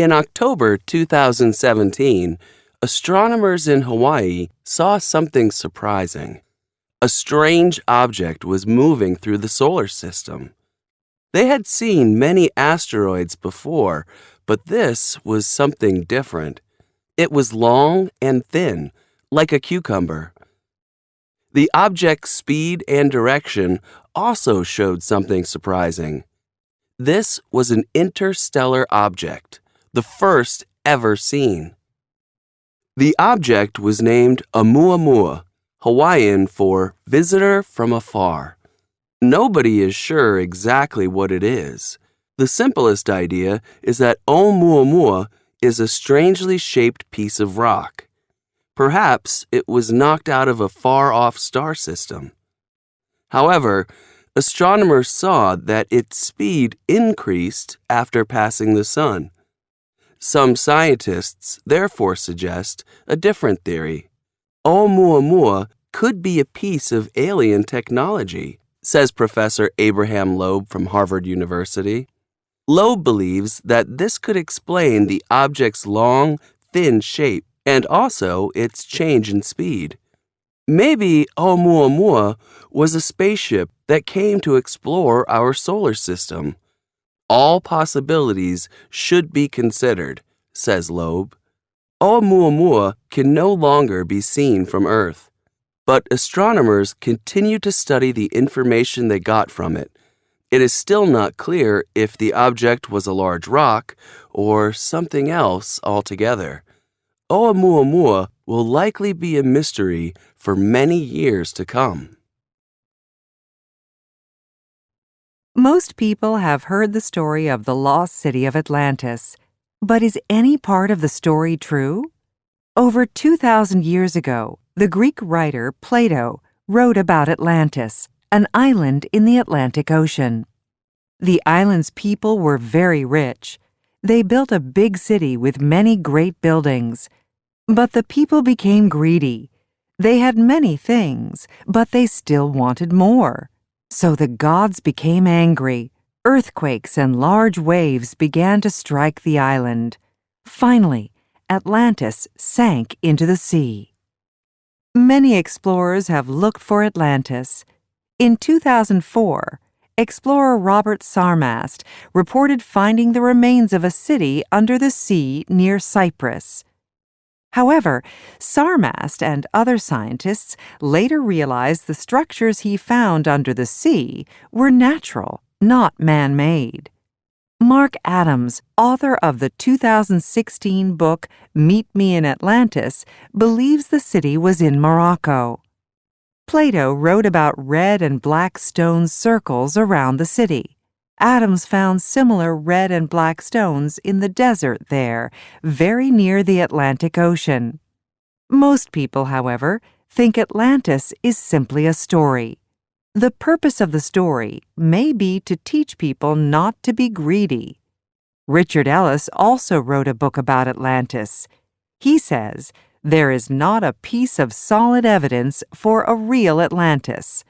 In October 2017, astronomers in Hawaii saw something surprising. A strange object was moving through the solar system. They had seen many asteroids before, but this was something different. It was long and thin, like a cucumber. The object's speed and direction also showed something surprising. This was an interstellar object, the first ever seen. The object was named Oumuamua, Hawaiian for visitor from afar. Nobody is sure exactly what it is. The simplest idea is that Oumuamua is a strangely shaped piece of rock. Perhaps it was knocked out of a far-off star system. However, astronomers saw that its speed increased after passing the sun. Some scientists therefore suggest a different theory. Oumuamua could be a piece of alien technology, says Professor Abraham Loeb from Harvard University. Loeb believes that this could explain the object's long, thin shape and also its change in speed. Maybe Oumuamua was a spaceship that came to explore our solar system. All possibilities should be considered, says Loeb. Oumuamua can no longer be seen from Earth, but astronomers continue to study the information they got from it. It is still not clear if the object was a large rock or something else altogether. Oumuamua will likely be a mystery for many years to come. Most people have heard the story of the lost city of Atlantis. But is any part of the story true? Over 2,000 years ago, the Greek writer Plato wrote about Atlantis, an island in the Atlantic Ocean. The island's people were very rich. They built a big city with many great buildings. But the people became greedy. They had many things, but they still wanted more. So the gods became angry. Earthquakes and large waves began to strike the island. Finally, Atlantis sank into the sea. Many explorers have looked for Atlantis. In 2004, explorer Robert Sarmast reported finding the remains of a city under the sea near Cyprus. However, Sarmast and other scientists later realized the structures he found under the sea were natural, not man-made. Mark Adams, author of the 2016 book Meet Me in Atlantis, believes the city was in Morocco. Plato wrote about red and black stone circles around the city. Adams found similar red and black stones in the desert there, very near the Atlantic Ocean. Most people, however, think Atlantis is simply a story. The purpose of the story may be to teach people not to be greedy. Richard Ellis also wrote a book about Atlantis. He says, there is not a piece of solid evidence for a real Atlantis.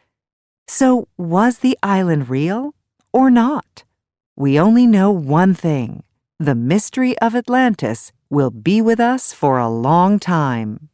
So, was the island real or not? We only know one thing. The mystery of Atlantis will be with us for a long time.